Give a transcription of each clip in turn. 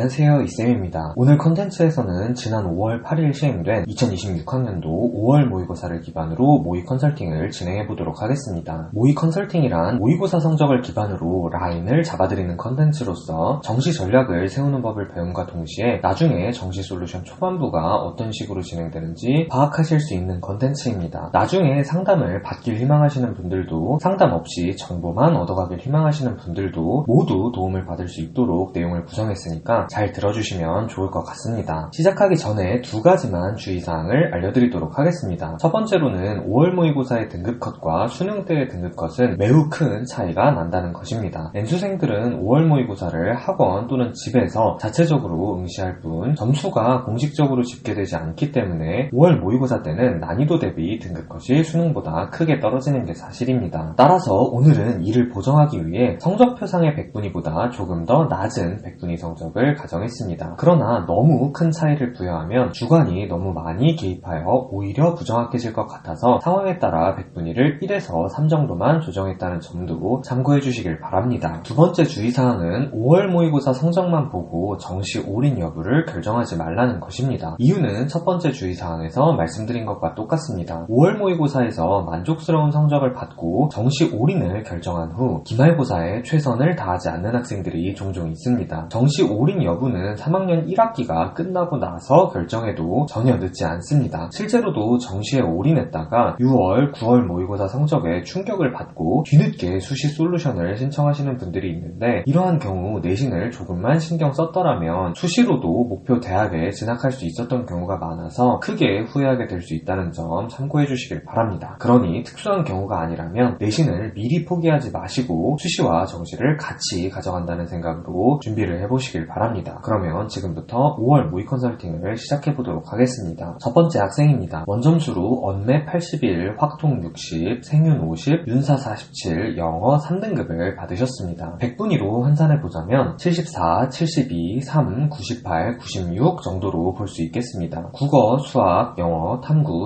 안녕하세요, 이쌤입니다. 오늘 컨텐츠에서는 지난 5월 8일 시행된 2026학년도 5월 모의고사를 기반으로 모의 컨설팅을 진행해보도록 하겠습니다. 모의 컨설팅이란 모의고사 성적을 기반으로 라인을 잡아드리는 컨텐츠로서 정시 전략을 세우는 법을 배움과 동시에 나중에 정시 솔루션 초반부가 어떤 식으로 진행되는지 파악하실 수 있는 컨텐츠입니다. 나중에 상담을 받길 희망하시는 분들도, 상담 없이 정보만 얻어가길 희망하시는 분들도 모두 도움을 받을 수 있도록 내용을 구성했으니까 잘 들어주시면 좋을 것 같습니다. 시작하기 전에 두 가지만 주의사항을 알려드리도록 하겠습니다. 첫 번째로는 5월 모의고사의 등급컷과 수능 때의 등급컷은 매우 큰 차이가 난다는 것입니다. N수생들은 5월 모의고사를 학원 또는 집에서 자체적으로 응시할 뿐 점수가 공식적으로 집계되지 않기 때문에 5월 모의고사 때는 난이도 대비 등급컷이 수능보다 크게 떨어지는 게 사실입니다. 따라서 오늘은 이를 보정하기 위해 성적표상의 백분위보다 조금 더 낮은 백분위 성적을 가정했습니다. 그러나 너무 큰 차이를 부여하면 주관이 너무 많이 개입하여 오히려 부정확해질 것 같아서 상황에 따라 백분위를 1에서 3 정도만 조정했다는 점도 참고해 주시길 바랍니다. 두 번째 주의사항은 5월 모의고사 성적만 보고 정시 올인 여부를 결정하지 말라는 것입니다. 이유는 첫 번째 주의사항에서 말씀드린 것과 똑같습니다. 5월 모의고사에서 만족스러운 성적을 받고 정시 올인을 결정한 후 기말고사에 최선을 다하지 않는 학생들이 종종 있습니다. 정시 올인 여부는 3학년 1학기가 끝나고 나서 결정해도 전혀 늦지 않습니다. 실제로도 정시에 올인했다가 6월, 9월 모의고사 성적에 충격을 받고 뒤늦게 수시 솔루션을 신청하시는 분들이 있는데, 이러한 경우 내신을 조금만 신경 썼더라면 수시로도 목표 대학에 진학할 수 있었던 경우가 많아서 크게 후회하게 될 수 있다는 점 참고해 주시길 바랍니다. 그러니 특수한 경우가 아니라면 내신을 미리 포기하지 마시고 수시와 정시를 같이 가져간다는 생각으로 준비를 해보시길 바랍니다. 그러면 지금부터 5월 모의 컨설팅을 시작해보도록 하겠습니다. 첫 번째 학생입니다. 원점수로 언매 81, 확통 60, 생윤 50, 윤사 47, 영어 3등급을 받으셨습니다. 백분위로 환산해보자면 74, 72, 3, 98, 96 정도로 볼 수 있겠습니다. 국어, 수학, 영어,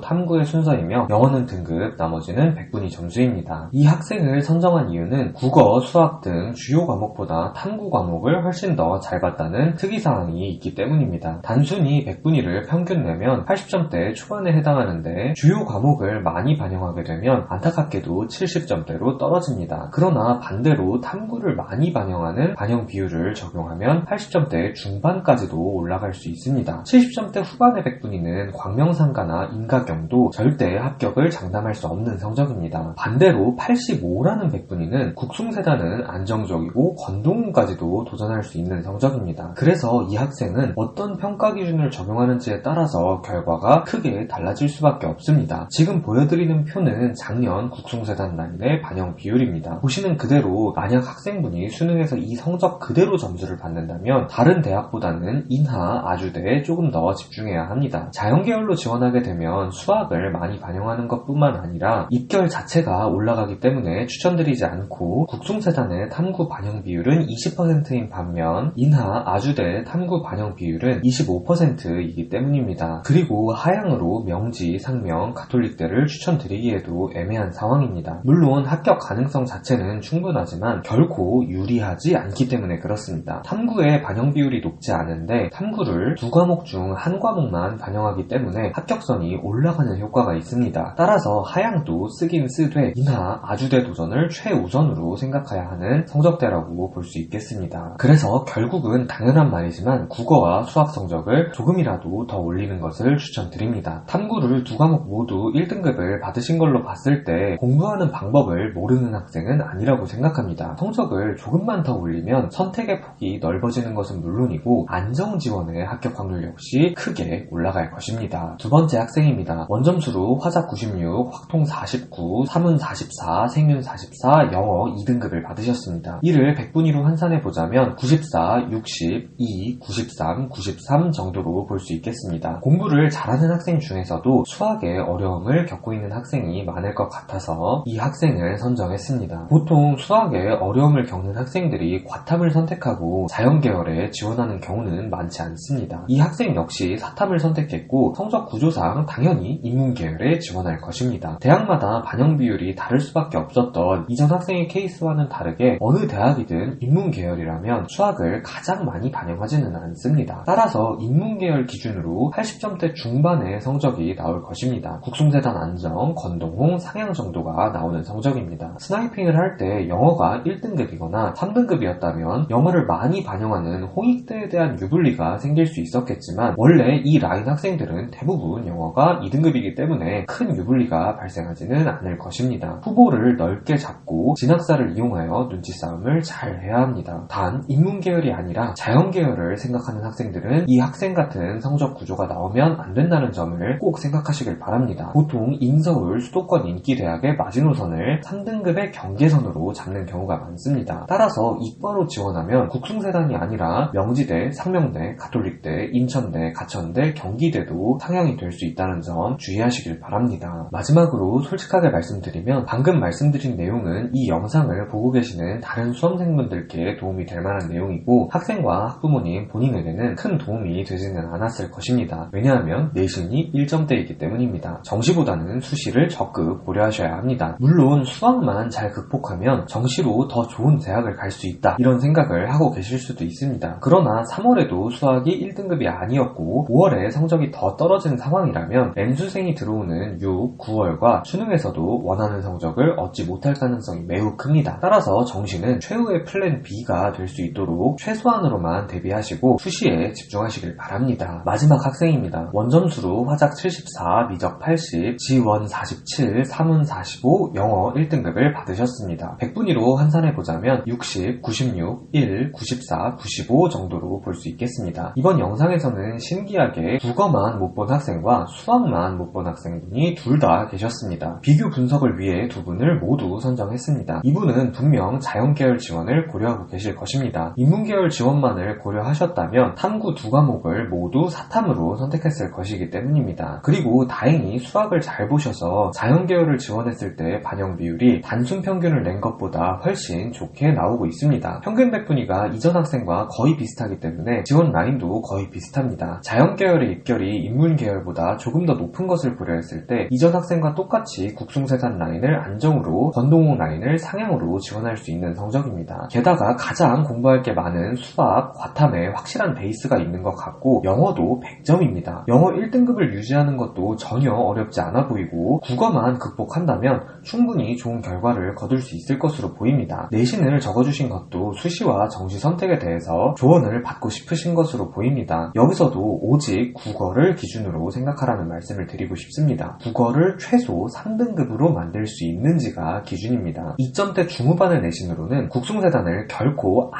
탐구의 순서이며 영어는 등급, 나머지는 백분위 점수입니다. 이 학생을 선정한 이유는 국어, 수학 등 주요 과목보다 탐구 과목을 훨씬 더 잘 봤다는 특이사항이 있기 때문입니다. 단순히 백분위를 평균 내면 80점대 초반에 해당하는데 주요 과목을 많이 반영하게 되면 안타깝게도 70점대로 떨어집니다. 그러나 반대로 탐구를 많이 반영하는 반영 비율을 적용하면 80점대 중반까지도 올라갈 수 있습니다. 70점대 후반의 백분위는 광명상가나 인가경도 절대 합격을 장담할 수 없는 성적입니다. 반대로 85라는 백분위는 국숭세단은 안정적이고 건동까지도 도전할 수 있는 성적입니다. 그래서 이 학생은 어떤 평가 기준을 적용하는지에 따라서 결과가 크게 달라질 수밖에 없습니다. 지금 보여드리는 표는 작년 국숭세단 라인의 반영 비율입니다. 보시는 그대로 만약 학생분이 수능에서 이 성적 그대로 점수를 받는다면 다른 대학보다는 인하, 아주대에 조금 더 집중해야 합니다. 자연계열로 지원하게 되면 수학을 많이 반영하는 것뿐만 아니라 입결 자체가 올라가기 때문에 추천드리지 않고 국숭세단의 탐구 반영 비율은 20%인 반면 인하, 아주대 탐구 반영 비율은 25%이기 때문입니다. 그리고 하향으로 명지, 상명, 가톨릭대를 추천드리기에도 애매한 상황입니다. 물론 합격 가능성 자체는 충분하지만 결코 유리하지 않기 때문에 그렇습니다. 탐구의 반영 비율이 높지 않은데 탐구를 두 과목 중 한 과목만 반영하기 때문에 합격선이 올라가는 효과가 있습니다. 따라서 하향도 쓰긴 쓰되 인하, 아주대 도전을 최우선으로 생각해야 하는 성적대라고 볼 수 있겠습니다. 그래서 결국은 당연한 말이지만 국어와 수학 성적을 조금이라도 더 올리는 것을 추천드립니다. 탐구를 두 과목 모두 1등급을 받으신 걸로 봤을 때 공부하는 방법을 모르는 학생은 아니라고 생각합니다. 성적을 조금만 더 올리면 선택의 폭이 넓어지는 것은 물론이고 안정지원의 합격 확률 역시 크게 올라갈 것입니다. 두 번째 학생입니다. 원점수로 화작 96, 확통 49, 사문 44, 생윤 44, 영어 2등급을 받으셨습니다. 이를 백분위로 환산해보자면 94, 62, 93, 93 정도로 볼 수 있겠습니다. 공부를 잘하는 학생 중에서도 수학에 어려움을 겪고 있는 학생이 많을 것 같아서 이 학생을 선정했습니다. 보통 수학에 어려움을 겪는 학생들이 과탐을 선택하고 자연계열에 지원하는 경우는 많지 않습니다. 이 학생 역시 사탐을 선택했고 성적 구조상 당연히 인문계열에 지원할 것입니다. 대학마다 반영 비율이 다를 수밖에 없었던 이전 학생의 케이스와는 다르게 어느 대학이든 인문계열이라면 수학을 가장 많이 많이 반영하지는 않습니다. 따라서 인문계열 기준으로 80점대 중반의 성적이 나올 것입니다. 국송세단 안정, 건동홍, 상향 정도가 나오는 성적입니다. 스나이핑을 할 때 영어가 1등급이거나 3등급이었다면 영어를 많이 반영하는 홍익대에 대한 유불리가 생길 수 있었겠지만 원래 이 라인 학생들은 대부분 영어가 2등급이기 때문에 큰 유불리가 발생하지는 않을 것입니다. 후보를 넓게 잡고 진학사를 이용하여 눈치 싸움을 잘 해야 합니다. 단 인문계열이 아니라 자연계열을 생각하는 학생들은 이 학생 같은 성적 구조가 나오면 안 된다는 점을 꼭 생각하시길 바랍니다. 보통 인서울 수도권 인기대학의 마지노선을 3등급의 경계선으로 잡는 경우가 많습니다. 따라서 이과로 지원하면 국숭세단이 아니라 명지대, 상명대, 가톨릭대, 인천대, 가천대, 경기대도 상향이 될 수 있다는 점 주의하시길 바랍니다. 마지막으로 솔직하게 말씀드리면 방금 말씀드린 내용은 이 영상을 보고 계시는 다른 수험생분들께 도움이 될 만한 내용이고 학생과 학부모님 본인에게는 큰 도움이 되지는 않았을 것입니다. 왜냐하면 내신이 1점대이기 때문입니다. 정시보다는 수시를 적극 고려하셔야 합니다. 물론 수학만 잘 극복하면 정시로 더 좋은 대학을 갈 수 있다 이런 생각을 하고 계실 수도 있습니다. 그러나 3월에도 수학이 1등급이 아니었고 5월에 성적이 더 떨어진 상황이라면 N수생이 들어오는 6, 9월과 수능에서도 원하는 성적을 얻지 못할 가능성이 매우 큽니다. 따라서 정시는 최후의 플랜 B가 될 수 있도록 최소한으로만 대비하시고 수시에 집중하시길 바랍니다. 마지막 학생입니다. 원점수로 화작 74, 미적 80, 지원 47, 사문 45, 영어 1등급을 받으셨습니다. 100분위로 환산해보자면 60, 96, 1, 94, 95 정도로 볼 수 있겠습니다. 이번 영상에서는 신기하게 국어만 못 본 학생과 수학만 못 본 학생분이 둘 다 계셨습니다. 비교 분석을 위해 두 분을 모두 선정했습니다. 이분은 분명 자연계열 지원을 고려하고 계실 것입니다. 인문계열 지원만을 고려하셨다면 탐구 두 과목을 모두 사탐으로 선택했을 것이기 때문입니다. 그리고 다행히 수학을 잘 보셔서 자연계열을 지원했을 때 반영 비율이 단순 평균을 낸 것보다 훨씬 좋게 나오고 있습니다. 평균 백분위가 이전 학생과 거의 비슷하기 때문에 지원 라인도 거의 비슷합니다. 자연계열의 입결이 인문계열보다 조금 더 높은 것을 고려했을 때 이전 학생과 똑같이 국숭세단 라인을 안정으로, 건동홍 라인을 상향으로 지원할 수 있는 성적입니다. 게다가 가장 공부할 게 많은 수학, 과탐에 확실한 베이스가 있는 것 같고 영어도 100점입니다. 영어 1등급을 유지하는 것도 전혀 어렵지 않아 보이고 국어만 극복한다면 충분히 좋은 결과를 거둘 수 있을 것으로 보입니다. 내신을 적어주신 것도 수시와 정시 선택에 대해서 조언을 받고 싶으신 것으로 보입니다. 여기서도 오직 국어를 기준으로 생각하라는 말씀을 드리고 싶습니다. 국어를 최소 3등급으로 만들 수 있는지가 기준입니다. 2점대 중후반의 내신으로는 국숭세단을 결코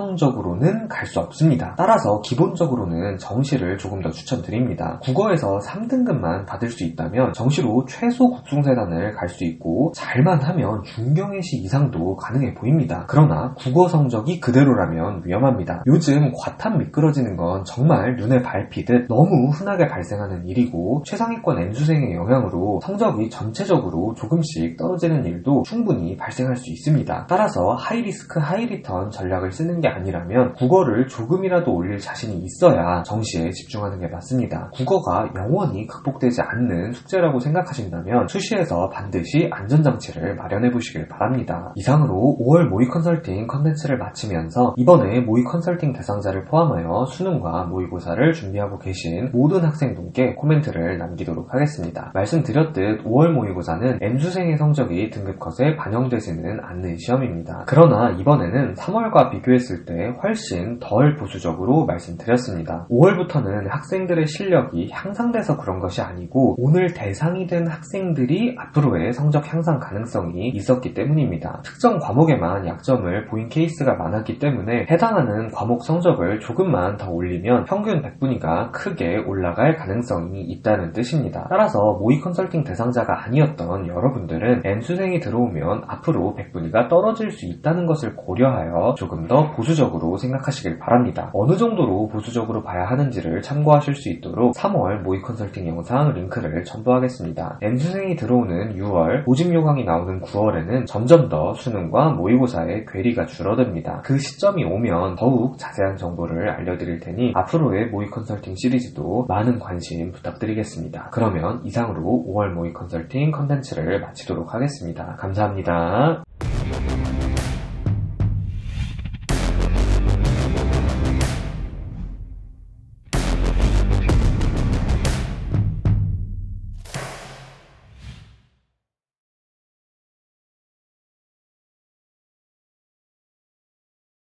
안정적으로는 갈 수 없습니다. 따라서 기본적으로는 정시를 조금 더 추천드립니다. 국어에서 3등급만 받을 수 있다면 정시로 최소 국숭세단을 갈 수 있고 잘만 하면 중경외시 이상도 가능해 보입니다. 그러나 국어 성적이 그대로라면 위험합니다. 요즘 과탐 미끄러지는 건 정말 눈에 밟히듯 너무 흔하게 발생하는 일이고 최상위권 N수생의 영향으로 성적이 전체적으로 조금씩 떨어지는 일도 충분히 발생할 수 있습니다. 따라서 하이리스크 하이리턴 전략을 쓰는 게 아니라면 국어를 조금이라도 올릴 자신이 있어야 정시에 집중하는 게 맞습니다. 국어가 영원히 극복되지 않는 숙제라고 생각하신다면 수시에서 반드시 안전장치를 마련해 보시길 바랍니다. 이상으로 5월 모의 컨설팅 컨텐츠를 마치면서 이번에 모의 컨설팅 대상자를 포함하여 수능과 모의고사를 준비하고 계신 모든 학생분께 코멘트를 남기도록 하겠습니다. 말씀드렸듯 5월 모의고사는 N수생의 성적이 등급컷에 반영되지는 않는 시험입니다. 그러나 이번에는 3월과 비교했을 때 훨씬 덜 보수적으로 말씀드렸습니다. 5월부터는 학생들의 실력이 향상돼서 그런 것이 아니고 오늘 대상이 된 학생들이 앞으로의 성적 향상 가능성이 있었기 때문입니다. 특정 과목에만 약점을 보인 케이스가 많았기 때문에 해당하는 과목 성적을 조금만 더 올리면 평균 백분위가 크게 올라갈 가능성이 있다는 뜻입니다. 따라서 모의 컨설팅 대상자가 아니었던 여러분들은 N수생이 들어오면 앞으로 백분위가 떨어질 수 있다는 것을 고려하여 조금 더 보수적으로 생각하시길 바랍니다. 어느 정도로 보수적으로 봐야 하는지를 참고하실 수 있도록 3월 모의 컨설팅 영상 링크를 첨부하겠습니다. N수생이 들어오는 6월, 모집 요강이 나오는 9월에는 점점 더 수능과 모의고사의 괴리가 줄어듭니다. 그 시점이 오면 더욱 자세한 정보를 알려드릴 테니 앞으로의 모의 컨설팅 시리즈도 많은 관심 부탁드리겠습니다. 그러면 이상으로 5월 모의 컨설팅 컨텐츠를 마치도록 하겠습니다. 감사합니다.